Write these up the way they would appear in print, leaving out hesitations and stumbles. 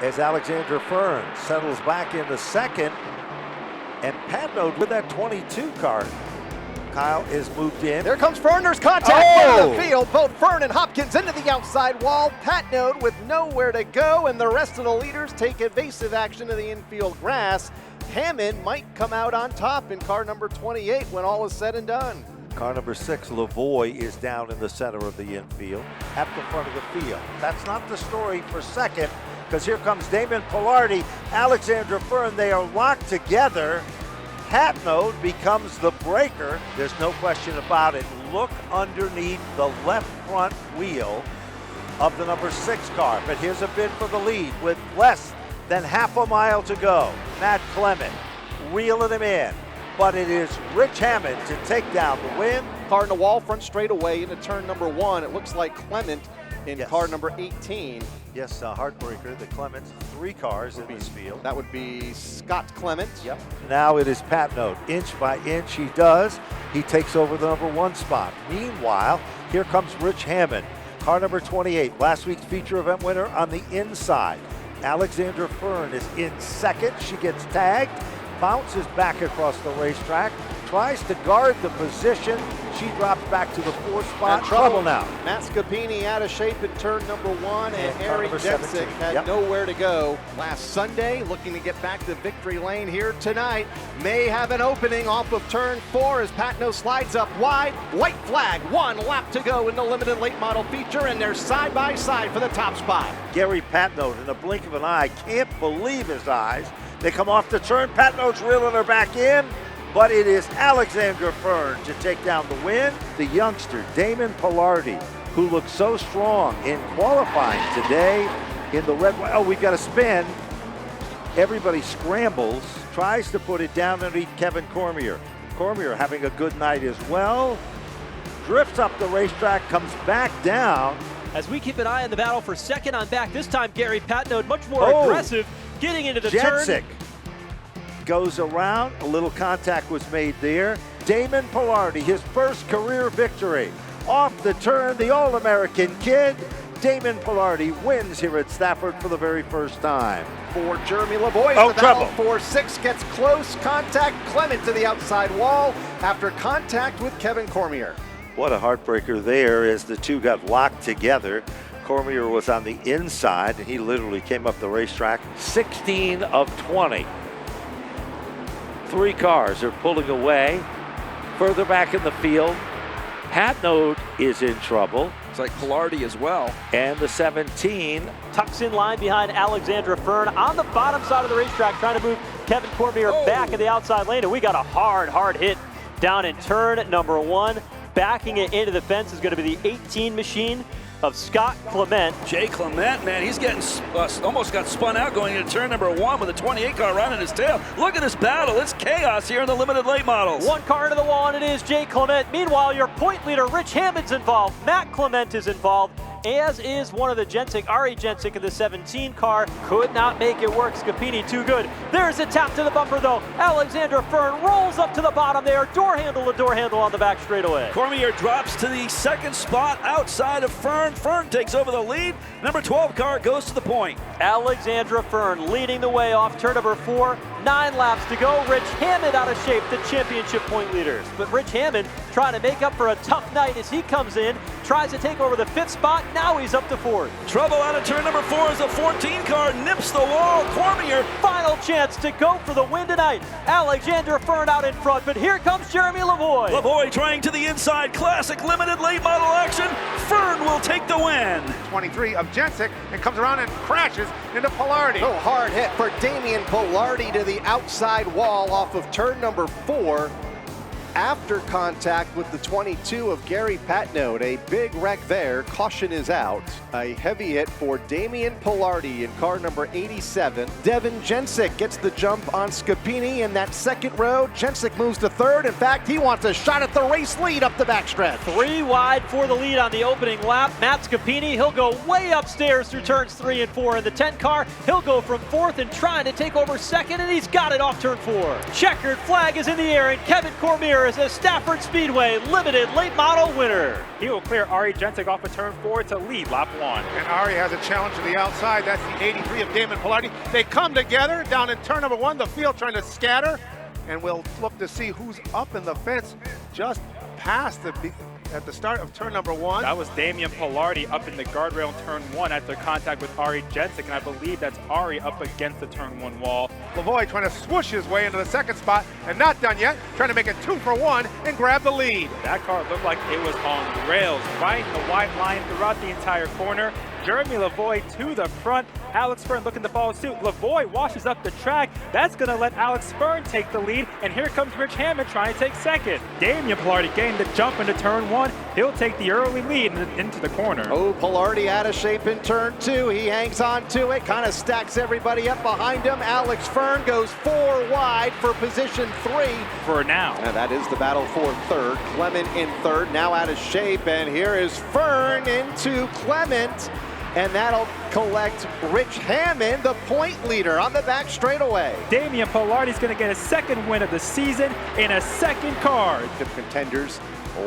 as Alexander Fern settles back into second. And Patnode with that 22 car. Kyle is moved in. There comes Fern. There's contact in the field. Both Fern and Hopkins into the outside wall. Patnode with nowhere to go, and the rest of the leaders take evasive action to the infield grass. Hammond might come out on top in car number 28 when all is said and done. Car number 6, Lavoie, is down in the center of the infield at the front of the field. That's not the story for second, because here comes Damon Pilardi, Alexander Fern. They are locked together. Patnode becomes the breaker. There's no question about it. Look underneath the left front wheel of the number 6 car. But here's a bid for the lead with less than half a mile to go. Matt Clement reeling him in. But it is Rich Hammond to take down the win. Car in the wall, front straightaway into turn number 1. It looks like Clement in car number 18. Yes, heartbreaker. The Clements, 3 cars in this field. That would be Scott Clement. Yep. Now it is Patnode. Inch by inch he does. He takes over the number 1 spot. Meanwhile, here comes Rich Hammond. Car number 28, last week's feature event winner on the inside. Alexander Fern is in second. She gets tagged, bounces back across the racetrack, tries to guard the position. She drops back to the 4th spot. Trouble now. Matt Scapini out of shape in turn number 1, and Eric Jensic had Yep. nowhere to go last Sunday. Looking to get back to victory lane here tonight. May have an opening off of turn 4 as Patnode slides up wide. White flag, 1 lap to go in the limited late model feature, and they're side by side for the top spot. Gary Patnode, in the blink of an eye, can't believe his eyes. They come off the turn. Patnode's reeling her back in. But it is Alexander Fern to take down the win. The youngster, Damon Pilardi, who looked so strong in qualifying today in the red. Oh, we've got a spin. Everybody scrambles, tries to put it down underneath Kevin Cormier. Cormier having a good night as well. Drifts up the racetrack, comes back down. As we keep an eye on the battle for second on back, this time Gary Patnode much more aggressive, getting into the turn. Goes around, a little contact was made there. Damon Pilardi, his first career victory. Off the turn, the All-American kid, Damon Pilardi, wins here at Stafford for the very first time. For Jeremy Lavoie, the trouble. 4-6 gets close, contact, Clement to the outside wall after contact with Kevin Cormier. What a heartbreaker there as the two got locked together. Cormier was on the inside, and he literally came up the racetrack. 16 of 20. 3 cars are pulling away. Further back in the field, Patnode is in trouble. It's like Pilardi as well. And the 17 tucks in line behind Alexander Fern on the bottom side of the racetrack, trying to move Kevin Cormier back in the outside lane. And we got a hard hit down in turn number 1. Backing it into the fence is going to be the 18 machine of Scott Clement. Jay Clement, man, he's getting almost got spun out going into turn number 1 with a 28 car right in his tail. Look at this battle. It's chaos here in the limited late models. 1 car into the wall, and it is Jay Clement. Meanwhile, your point leader, Rich Hammond's involved. Matt Clement is involved, as is one of the Jensic, Ari Jensic in the 17 car. Could not make it work. Scapini too good. There's a tap to the bumper, though. Alexander Fern rolls up to the bottom there. Door handle to door handle on the back straightaway. Cormier drops to the 2nd spot outside of Fern. Fern takes over the lead. Number 12 car goes to the point. Alexandra Fern leading the way off turn number 4. 9 laps to go. Rich Hammond out of shape, the championship point leaders. But Rich Hammond trying to make up for a tough night as he comes in, tries to take over the 5th spot. Now he's up to 4th. Trouble out of turn number 4 as the 14 car nips the wall. Cormier. Final chance to go for the win tonight. Alexander Fern out in front, but here comes Jeremy Lavoie. Lavoie trying to the inside. Classic limited late model action. Fern will take the win. 23 of Jensic and comes around and crashes into Pilardi. So hard hit for Damian Pilardi to the outside wall off of turn number 4. After contact with the 22 of Gary Patnode, a big wreck there. Caution is out. A heavy hit for Damian Pilardi in car number 87. Devin Jensic gets the jump on Scapini in that 2nd row. Jensic moves to 3rd. In fact, he wants a shot at the race lead up the backstretch. 3 wide for the lead on the opening lap. Matt Scapini, he'll go way upstairs through turns 3 and 4 in the 10 car. He'll go from 4th and trying to take over 2nd, and he's got it off turn 4. Checkered flag is in the air, and Kevin Cormier is a Stafford Speedway Limited Late Model winner. He will clear Ari Jensic off of turn 4 to lead lap 1. And Ari has a challenge to the outside. That's the 83 of Damon Pilardi. They come together down in turn number 1. The field trying to scatter. And we'll look to see who's up in the fence just past at the start of turn number 1. That was Damian Pilardi up in the guardrail in turn 1 after contact with Ari Jensic, and I believe that's Ari up against the turn 1 wall. Lavoie trying to swoosh his way into the second spot, and not done yet, trying to make it 2 for 1 and grab the lead. That car looked like it was on rails, right in the white line throughout the entire corner. Jeremy Lavoie to the front. Alex Fern looking to follow suit. Lavoie washes up the track. That's going to let Alex Fern take the lead. And here comes Rich Hammond trying to take second. Damian Pilardi getting the jump into turn 1. He'll take the early lead into the corner. Oh, Pilardi out of shape in turn 2. He hangs on to it, kind of stacks everybody up behind him. Alex Fern goes 4 wide for position 3. For now. And that is the battle for third. Clement in third, now out of shape. And here is Fern into Clement. And that'll collect Rich Hammond, the point leader, on the back straightaway. Damian Pilardi's going to get a second win of the season in a second car. The contenders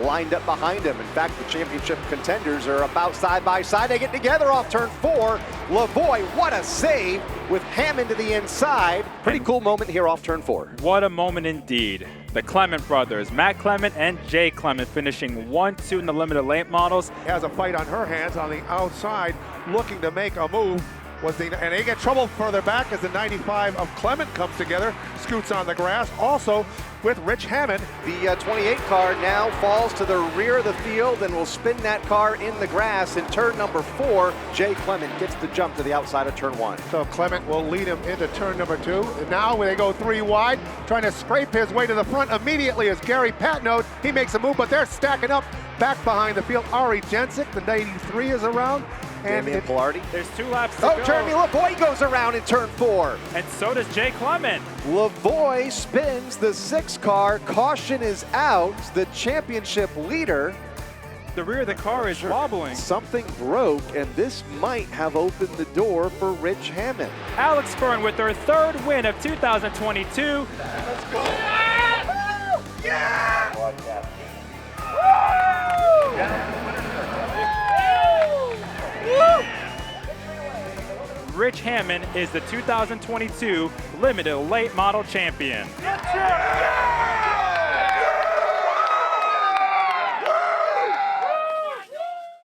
lined up behind him. In fact, the championship contenders are about side by side. They get together off turn 4. Lavoie, what a save with Hammond to the inside. Pretty cool moment here off turn 4. What a moment indeed. The Clement brothers, Matt Clement and Jay Clement, finishing 1-2 in the limited late models. Has a fight on her hands on the outside, looking to make a move. And they get trouble further back as the 95 of Clement comes together, scoots on the grass. Also with Rich Hammond. The 28 car now falls to the rear of the field and will spin that car in the grass in turn number 4. Jay Clement gets the jump to the outside of turn 1. So Clement will lead him into turn number 2. And now when they go 3 wide, trying to scrape his way to the front immediately is Gary Patnode. He makes a move, but they're stacking up back behind the field. Ari Jensic, the 93 is around. And Damian Pilardi. There's 2 laps to go. Jeremy Lavoie goes around in turn 4. And so does Jay Clement. Lavoie spins the 6 car. Caution is out. The championship leader. The rear of the car is wobbling. Something broke, and this might have opened the door for Rich Hammond. Alex Fern with their 3rd win of 2022. Let's go. Yeah! Rich Hammond is the 2022 Limited Late Model Champion. Yeah!